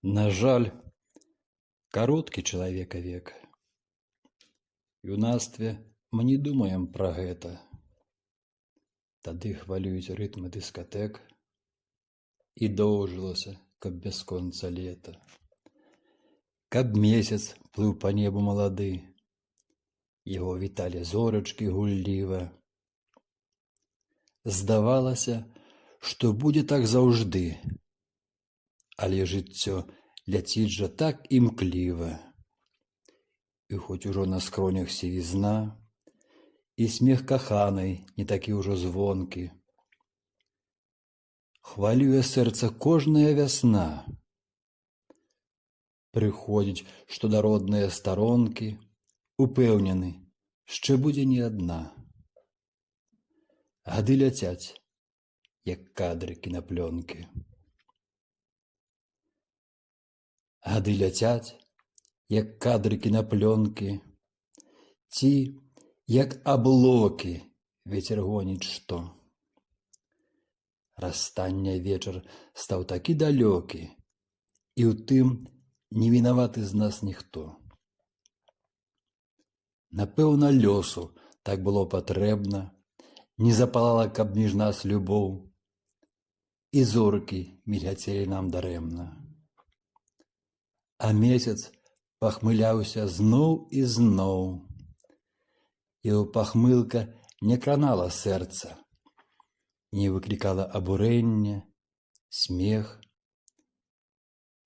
На жаль, кароткі чалавека век. Юнацтве мы не думаем пра гэта. Тады хвалююць рытмы дыскатэк, і доўжылася, каб бясконца лета. Каб месяц плыў па небу малады, яго віталі зорачкі гулліва. Здавалася, што будзе так заўжды, але жыццё ляціць жа так імкліва. І хоць ужо на скронях сівізна, і смех каханай не такі ўжо звонкі, хвалюе сэрца кожная вясна. Прыходзіць, што да роднае старонкі, упэўнены, яшчэ будзе не адна. Гады ляцяць, як кадры кінаплёнкі. Гады ляцяць, як кадры кінаплёнкі, ці, як аблокі, вецер гоніць што. Расстання вечар стаў такі далёкі, і ў тым не вінаваты з нас ніхто. Напэўна, лёсу так было патрэбна, не запалала, каб між нас любоў, і зоркі мільгацелі нам дарэмна. А месяц пахмыляўся зноў і зноў. Яго пахмылка не кранала сэрца, не выклікала абурэння, смех.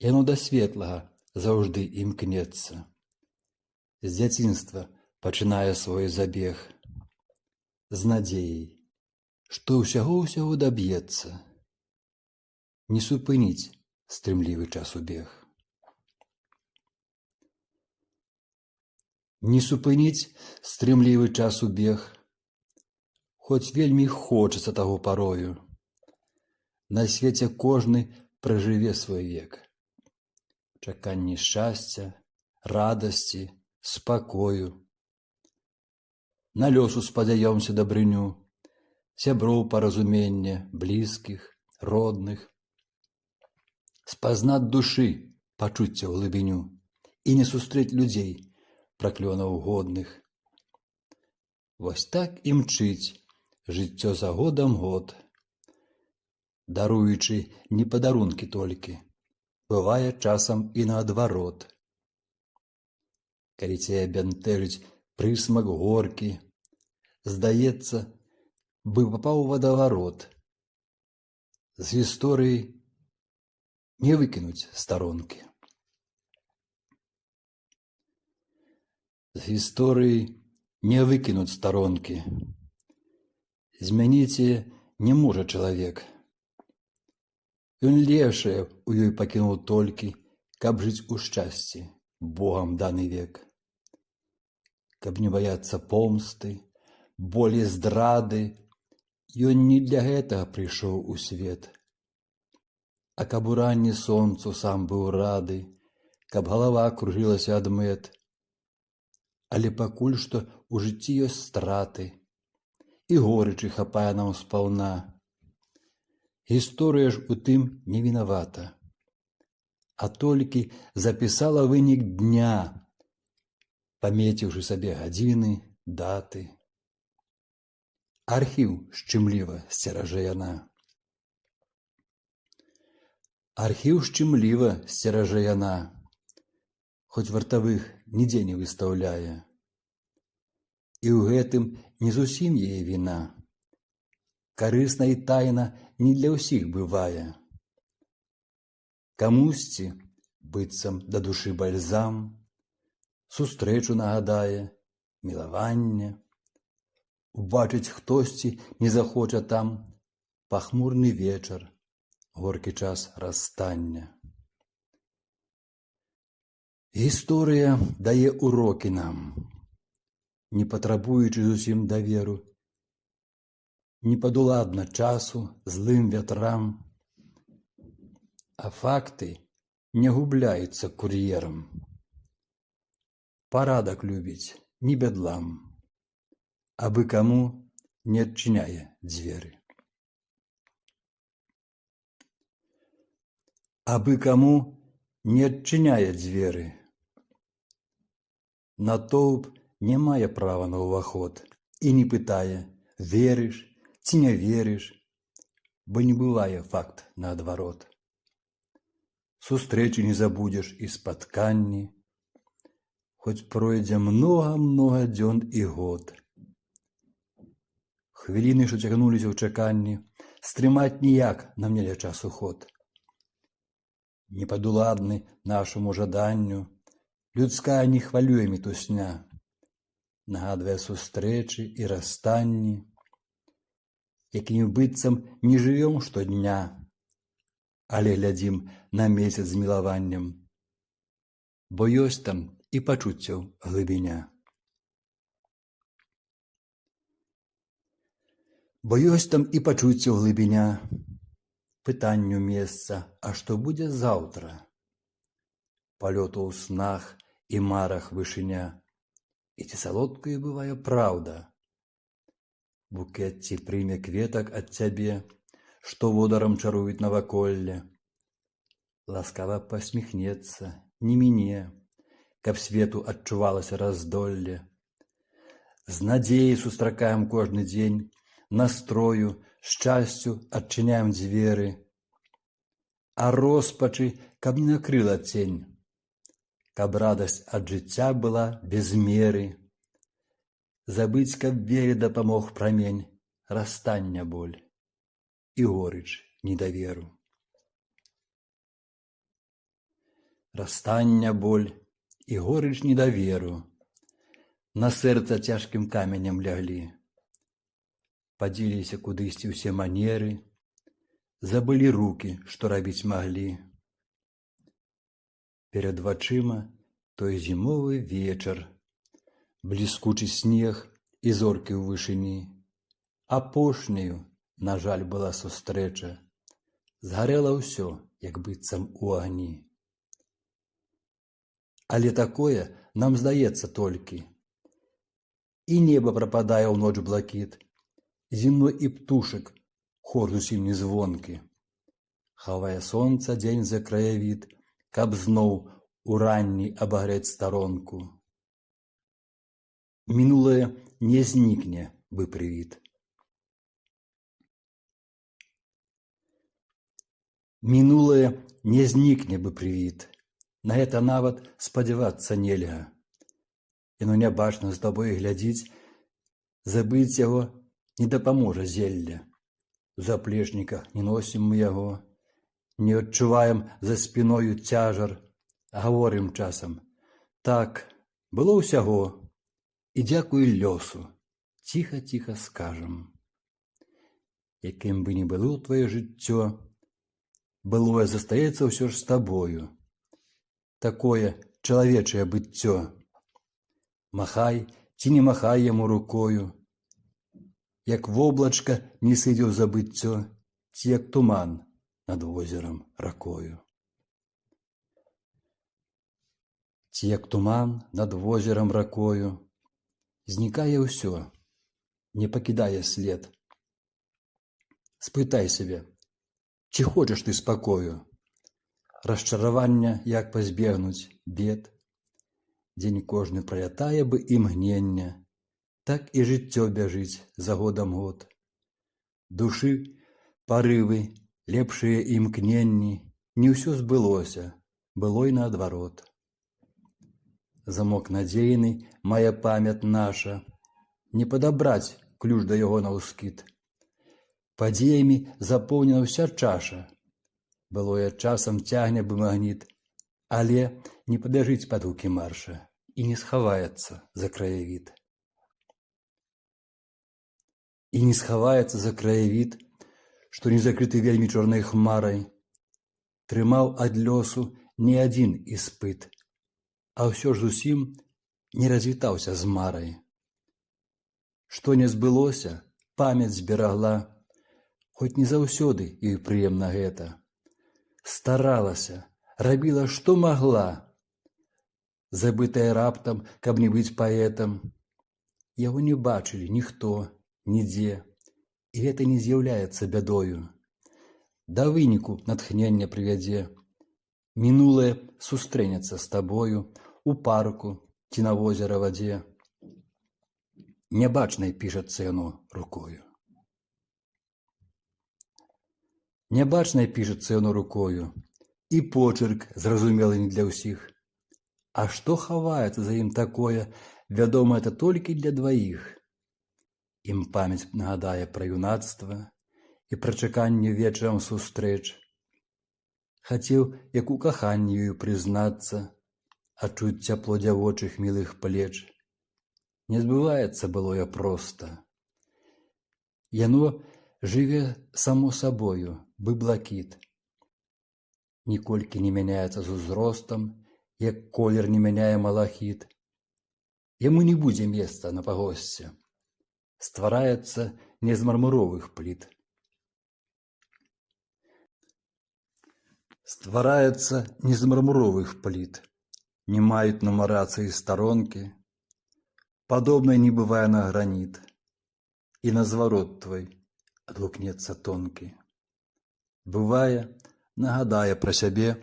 Яно да светлага заўжды імкнецца. З дзяцінства пачынае свой забег, з надзеяй, што ўсяго даб'ецца. Не супыніць стрымлівы часу бег. Не супыніць стрымлівы часу бег, хоць вельмі хочацца таго парою. На свеце кожны пражыве свой век. Чаканні шчасця, радасці, спакою. На лёсу спадзяёмся дабрыню, сяброў паразумення, блізкіх, родных. Спазнаць душы, пачуцця ў глыбіню, і не сустрэць людзей, праклёнаў годных. Вось так і мчыць жыццё за годам год, даруючы не падарункі толькі, бывае часам і наадварот. Калі цябе бянтэжыць прысмак горкі, здаецца, бы папаў у вадаварот. З гісторыі не выкінуць старонкі. З гісторыі не выкінуць старонкі. Змяніць яе не можа чалавек. Ён лепшае ў ёй пакінуў толькі, каб жыць у шчасці, Богам даны век. Каб не баяцца помсты, болі, здрады, ён не для гэтага прыйшоў у свет. А каб у ранні сонцу сам быў рады, каб галава кружылася ад мэт. Але пакуль што ў жыцці ёсць страты, і горычы хапае нам спаўна. Гісторыя ж у тым не вінавата, а толькі запісала вынік дня, памеціўшы сабе гадзіны, даты. Архіў шчымліва сцеражэ яна. Архіў шчымліва сцеражэ яна, хоць вартавых нідзе не выстаўляе. І ў гэтым не зусім яе віна. Карысна і тайна не для ўсіх бывае. Камусьці быццам да душы бальзам, сустрэчу нагадае, мілаванне. Убачыць хтосьці не захоча там пахмурны вечар, горкі час расстання. Гісторыя дае урокі нам, не патрабуючы зусім даверу, не падуладна часу, злым вятрам, а факты не губляюцца кур'ерам. Парадак любіць, не бядлам, абы каму не адчыняе дзверы. Абы каму не адчыняе дзверы. Натоўп не мае права на ўваход і не пытае, верыш ці не верыш, бо не бывае факт наадварот. Сустрэчы не забудзеш і спатканні, хоць пройдзе многа дзён і год. Хвіліны, што цягнуліся ў чаканні, стрымаць ніяк нам нельга часу ход. Непадуладны нашаму жаданню, людская не хвалюе мітусня, нагадвае сустрэчы і расстанні, якімі быццам не жывём штодня, але глядзім на месяц з мілаваннем, бо ёсць там і пачуццяў глыбіня. Бо ёсць там і пачуццяў глыбіня, пытанню месца, а што будзе заўтра? Палёту ў снах і марах вышыня, і ці салодкаю бывае праўда? Букет ці прыме кветак ад цябе, што водарам чаруюць наваколле. Ласкава пасміхнецца, не міне, каб свету адчувалася раздолле. З надзеяй сустракаем кожны дзень, настрою, шчасцю адчыняем дзверы, а роспачы, каб не накрыла цень, каб радасць ад жыцця была без меры, забыць, каб вере дапамог прамень расстання боль і горыч недаверу. Расстання боль і горыч недаверу на сэрца цяжкім каменем ляглі. Падзеліся кудысьці ўсе манеры, забылі рукі, што рабіць маглі. Перад вачыма той зімовы вечар, бліскучы снег і зоркі ў вышыні. Апошняю, на жаль, была сустрэча, згарэла ўсё, як быццам у агні. Але такое нам здаецца толькі, і неба прападае ў ноч блакіт, зімно і птушак хор зусім не звонкі. Хавае сонца дзень за краявід, каб зноў уранні абагрэць старонку. Мінулае не знікне бы прывід. Мінулае не знікне бы прывід. На гэта нават спадзявацца нельга. Яно нябачна з табой глядзіць, забыць яго не дапаможа зелля. У заплечніках не носім мы яго, не адчуваем за спіною цяжар, гаворым часам: так, было ўсяго, і дзякуй лёсу, ціха-ціха скажам. Якім бы ні было твоё жыццё, былое застаецца ўсё ж з табою. Такое чалавечае быццё. Махай ці не махай яму рукою, як воблачка не сыдзе ў забыццё, ці як туман над возерам ракою. Ці як туман над возерам ракою, знікае ўсё, не пакідае след. Спытай сябе, ці хочаш ты спакою? Расчаравання як пазбегнуць бед? Дзень кожны пралятае бы імгнення, так і жыццё бяжыць за годам год. Душы, парывы, лепшыя імкненні, не ўсё збылося, было і наадварот. Замок надзейны мае памяць наша, не падабраць ключ да яго наўскід. Падзеямі запоўнена ўся чаша, былое часам цягне бы магніт, але не пабяжыць пад гукі марша і не схаваецца за краявід. І не схаваецца за краявід, што не закрыты вельмі чорнай хмарай, трымаў ад лёсу не адзін іспыт, а ўсё ж зусім не развітаўся з марай. Што не збылося, памяць зберагла, хоць не заўсёды ёй прыемна гэта. Старалася, рабіла, што магла, забытая раптам, каб не быць паэтам. Яго не бачылі ніхто, нідзе, і гэта не з'яўляецца бядою. Да выніку натхнення прывядзе. Мінулае сустрэнецца з табою у парку ці на возера вадзе. Нябачнай пішацца яно рукою. Нябачнай пішацца яно рукою, і почерк зразумелы не для ўсіх. А што хаваецца за ім такое, вядома, это толькі для дваіх. Ім памяць нагадае пра юнацтва і пра чаканне вечарам сустрэч. Хацеў, як у каханні ёю прызнацца, адчуць цяпло дзявочых мілых плеч. Не збываецца былое проста. Яно жыве само сабою, бы блакіт. Ніколькі не мяняецца з узростам, як колер не мяняе малахіт. Яму не будзе месца на пагосце. Ствараецца не з мармуровых пліт. Ствараецца не з мармуровых пліт. Не маюць нумарацыі старонкі. Падобнай не бывае на граніт. І на зварот твой адгукнецца тонкі. Бывае, нагадае пра сябе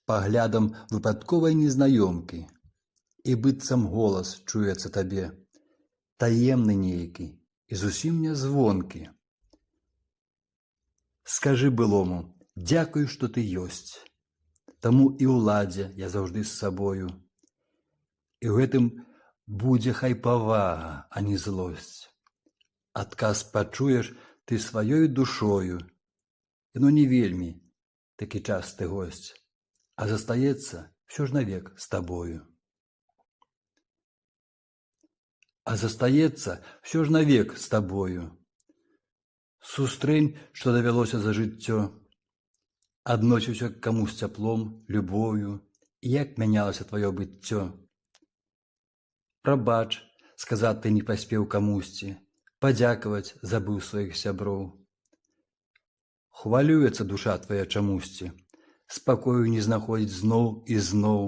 паглядам выпадковай незнаёмкі, і быццам голас чуецца табе, таемны нейкі і зусім не звонкі. Скажы былому: дзякуй, што ты ёсць. Таму і ўладзе я заўжды з сабою. І ў гэтым будзе хай павага, а не злосць. Адказ пачуеш ты сваёй душою. Яно не вельмі такі часты госць, а застаецца ўсё ж навек з табою. А застаецца ўсё ж навек з табою. Сустрэнь, што давялося за жыццё. Адносіўся к каму з цяплом, любоўю, і як мянялася тваё быццё. Прабач, сказаць ты не паспеў камусьці, падзякаваць забыў сваіх сяброў. Хвалюецца душа твая чамусьці, спакою не знаходзіць зноў і зноў.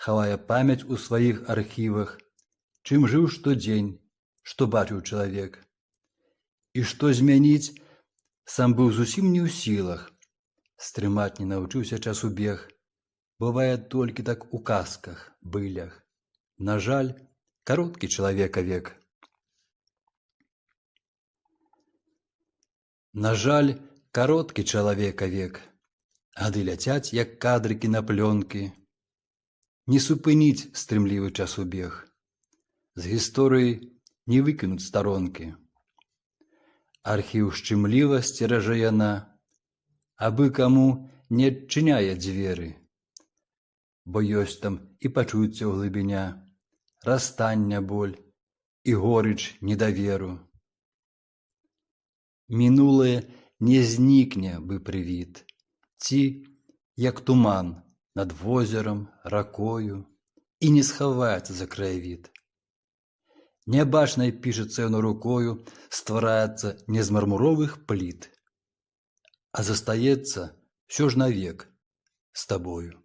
Хавае памяць у сваіх архівах, чым жыў штодзень, што бачыў чалавек. І што змяніць, сам быў зусім не ў сілах. Стрымаць не навучыўся часу бег. Бывае толькі так у казках, былях. На жаль, кароткі чалавека век. На жаль, кароткі чалавека век. Гады ляцяць, як кадрыкі на плёнкі. Не супыніць стрымлівы часу бег. З гісторыі не выкінуць старонкі. Архіў шчымліва сцеражэ яна, абы каму не адчыняе дзверы. Бо ёсць там і пачуцця ў глыбіня, расстання боль і горыч недаверу. Мінулае не знікне бы прывід, ці, як туман, над возерам, ракою, і не схаваецца за краявід. Нябачнай пішацца яно рукою, ствараецца не з мармуровых пліт, а застаецца ўсё ж навек з табою.